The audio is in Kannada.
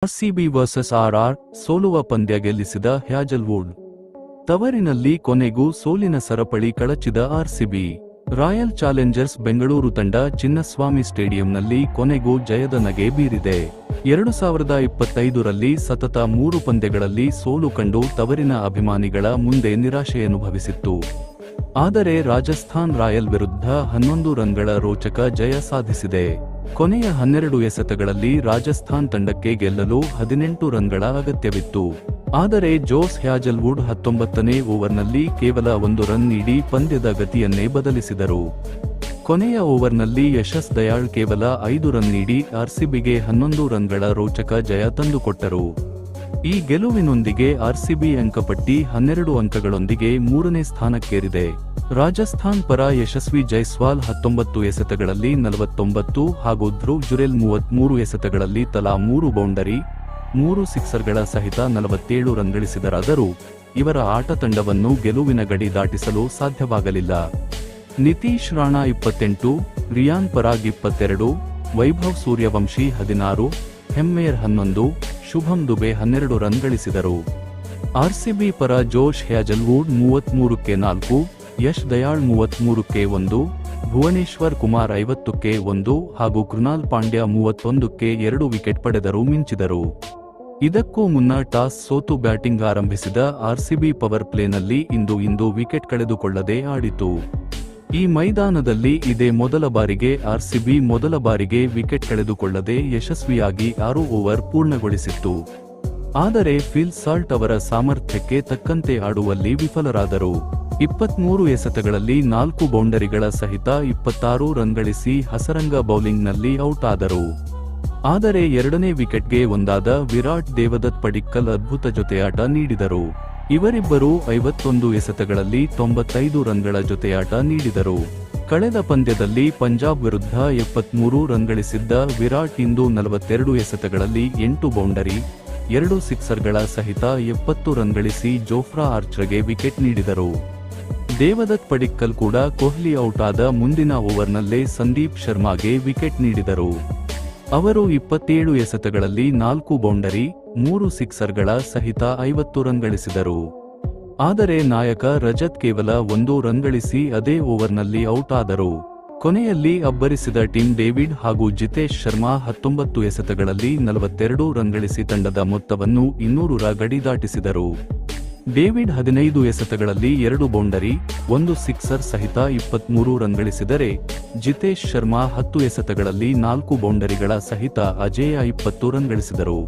ಆರ್ಸಿಬಿ ವರ್ಸಸ್ ಆರ್ಆರ್ ಸೋಲುವ ಪಂದ್ಯ ಗೆಲ್ಲಿಸಿದ ಹ್ಯಾಜಲ್ವುಡ್. ತವರಿನಲ್ಲಿ ಕೊನೆಗೂ ಸೋಲಿನ ಸರಪಳಿ ಕಳಚಿದ ಆರ್ಸಿಬಿ. ರಾಯಲ್ ಚಾಲೆಂಜರ್ಸ್ ಬೆಂಗಳೂರು ತಂಡ ಚಿನ್ನಸ್ವಾಮಿ ಸ್ಟೇಡಿಯಂನಲ್ಲಿ ಕೊನೆಗೂ ಜಯದ ನಗೆ ಬೀರಿದೆ. 2025ರಲ್ಲಿ ಸತತ 3 ಪಂದ್ಯಗಳಲ್ಲಿ ಸೋಲು ಕಂಡು ತವರಿನ ಅಭಿಮಾನಿಗಳ ಮುಂದೆ ನಿರಾಶೆಯನುಭವಿಸಿತ್ತು. ಆದರೆ ರಾಜಸ್ಥಾನ್ ರಾಯಲ್ ವಿರುದ್ಧ 11 ರನ್ಗಳ ರೋಚಕ ಜಯ ಸಾಧಿಸಿದೆ. ಕೊನೆಯ 12 ಎಸೆತಗಳಲ್ಲಿ ರಾಜಸ್ಥಾನ್ ತಂಡಕ್ಕೆ ಗೆಲ್ಲಲು 18 ರನ್ಗಳ ಅಗತ್ಯವಿತ್ತು. ಆದರೆ ಜೋಸ್ ಹ್ಯಾಜಲ್ವುಡ್ 19ನೇ ಓವರ್ನಲ್ಲಿ ಕೇವಲ 1 ರನ್ ನೀಡಿ ಪಂದ್ಯದ ಗತಿಯನ್ನೇ ಬದಲಿಸಿದರು. ಕೊನೆಯ ಓವರ್ನಲ್ಲಿ ಯಶಸ್ ದಯಾಳ್ ಕೇವಲ 5 ರನ್ ನೀಡಿ ಆರ್ಸಿಬಿಗೆ 11 ರನ್ಗಳ ರೋಚಕ ಜಯ ತಂದುಕೊಟ್ಟರು. ಈ ಗೆಲುವಿನೊಂದಿಗೆ ಆರ್ಸಿಬಿ ಅಂಕಪಟ್ಟಿ 12 ಅಂಕಗಳೊಂದಿಗೆ 3ನೇ ಸ್ಥಾನಕ್ಕೇರಿದೆ. ರಾಜಸ್ಥಾನ್ ಪರ ಯಶಸ್ವಿ ಜೈಸ್ವಾಲ್ 19 ಎಸೆತಗಳಲ್ಲಿ 49 ಹಾಗೂ ಧ್ರುವ್ ಜುರೆಲ್ 33 ಎಸೆತಗಳಲ್ಲಿ ತಲಾ 3 ಬೌಂಡರಿ, 3 ಸಿಕ್ಸರ್ಗಳ ಸಹಿತ 47 ರನ್ ಗಳಿಸಿದರಾದರೂ ಇವರ ಆಟ ತಂಡವನ್ನು ಗೆಲುವಿನ ಗಡಿ ದಾಟಿಸಲು ಸಾಧ್ಯವಾಗಲಿಲ್ಲ. ನಿತೀಶ್ ರಾಣಾ 28, ರಿಯಾನ್ ಪರಾಗ್ 22, ವೈಭವ್ ಸೂರ್ಯವಂಶಿ 16, ಹೆಮ್ಮೇರ್ 11, ಶುಭಂ ದುಬೆ 12 ರನ್ ಗಳಿಸಿದರು. ಆರ್ಸಿಬಿ ಪರ ಜೋಶ್ ಹ್ಯಾಜಲ್ವುಡ್ 33ಕ್ಕೆ 4, ಯಶ್ ದಯಾಳ್ 33ಕ್ಕೆ 1, ಭುವನೇಶ್ವರ್ ಕುಮಾರ್ 50ಕ್ಕೆ 1 ಹಾಗೂ ಕೃನಾಲ್ ಪಾಂಡ್ಯ 31ಕ್ಕೆ 2 ವಿಕೆಟ್ ಪಡೆದರು ಮಿಂಚಿದರು. ಇದಕ್ಕೂ ಮುನ್ನ ಟಾಸ್ ಸೋತು ಬ್ಯಾಟಿಂಗ್ ಆರಂಭಿಸಿದ ಆರ್ಸಿಬಿ ಪವರ್ ಪ್ಲೇನಲ್ಲಿ ಇಂದು ವಿಕೆಟ್ ಕಳೆದುಕೊಳ್ಳದೆ ಆಡಿತು. ಈ ಮೈದಾನದಲ್ಲಿ ಇದೇ ಮೊದಲ ಬಾರಿಗೆ ಆರ್ಸಿಬಿ ಮೊದಲ ಬಾರಿಗೆ ವಿಕೆಟ್ ಕಳೆದುಕೊಳ್ಳದೆ ಯಶಸ್ವಿಯಾಗಿ 6 ಓವರ್ ಪೂರ್ಣಗೊಳಿಸಿತ್ತು. ಆದರೆ ಫಿಲ್ ಸಾಲ್ಟ್ ಅವರ ಸಾಮರ್ಥ್ಯಕ್ಕೆ ತಕ್ಕಂತೆ ಆಡುವಲ್ಲಿ ವಿಫಲರಾದರು. 23 ಎಸೆತಗಳಲ್ಲಿ 4 ಬೌಂಡರಿಗಳ ಸಹಿತ 26 ರನ್ ಗಳಿಸಿ ಹಸರಂಗ ಬೌಲಿಂಗ್ನಲ್ಲಿ ಔಟ್ ಆದರು. ಆದರೆ 2ನೇ ವಿಕೆಟ್ಗೆ ಒಂದಾದ ವಿರಾಟ್ ದೇವದತ್ ಪಡಿಕ್ಕಲ್ ಅದ್ಭುತ ಜೊತೆಯಾಟ ನೀಡಿದರು. ಇವರಿಬ್ಬರೂ 51 ಎಸೆತಗಳಲ್ಲಿ 95 ರನ್ಗಳ ಜೊತೆಯಾಟ ನೀಡಿದರು. ಕಳೆದ ಪಂದ್ಯದಲ್ಲಿ ಪಂಜಾಬ್ ವಿರುದ್ಧ 73 ರನ್ ಗಳಿಸಿದ್ದ ವಿರಾಟ್ ಇಂದು 42 ಎಸೆತಗಳಲ್ಲಿ 8 ಬೌಂಡರಿ, 2 ಸಿಕ್ಸರ್ಗಳ ಸಹಿತ 70 ರನ್ ಗಳಿಸಿ ಜೋಫ್ರಾ ಆರ್ಚರ್ಗೆ ವಿಕೆಟ್ ನೀಡಿದರು. ದೇವದತ್ ಪಡಿಕ್ಕಲ್ ಕೂಡ ಕೊಹ್ಲಿ ಔಟ್ ಆದ ಮುಂದಿನ ಓವರ್ನಲ್ಲೇ ಸಂದೀಪ್ ಶರ್ಮಾಗೆ ವಿಕೆಟ್ ನೀಡಿದರು. ಅವರು 27 ಎಸೆತಗಳಲ್ಲಿ 4 ಬೌಂಡರಿ, 3 ಸಿಕ್ಸರ್ಗಳ ಸಹಿತ 50 ರನ್ ಗಳಿಸಿದರು. ಆದರೆ ನಾಯಕ ರಜತ್ ಕೇವಲ 1 ರನ್ ಗಳಿಸಿ ಅದೇ ಓವರ್ನಲ್ಲಿ ಔಟ್ ಆದರು. ಕೊನೆಯಲ್ಲಿ ಅಬ್ಬರಿಸಿದ ಟಿಮ್ ಡೇವಿಡ್ ಹಾಗೂ ಜಿತೇಶ್ ಶರ್ಮಾ 19 ಎಸೆತಗಳಲ್ಲಿ 42 ರನ್ ಗಳಿಸಿ ತಂಡದ ಮೊತ್ತವನ್ನು 200ರ ಗಡಿ ದಾಟಿಸಿದರು. ಡೇವಿಡ್ 15 ಎಸೆತಗಳಲ್ಲಿ 2 ಬೌಂಡರಿ, 1 ಸಿಕ್ಸರ್ ಸಹಿತ 23 ರನ್ ಗಳಿಸಿದರೆ, ಜಿತೇಶ್ ಶರ್ಮಾ 10 ಎಸೆತಗಳಲ್ಲಿ 4 ಬೌಂಡರಿಗಳ ಸಹಿತ ಅಜೇಯ 20 ರನ್ ಗಳಿಸಿದರು.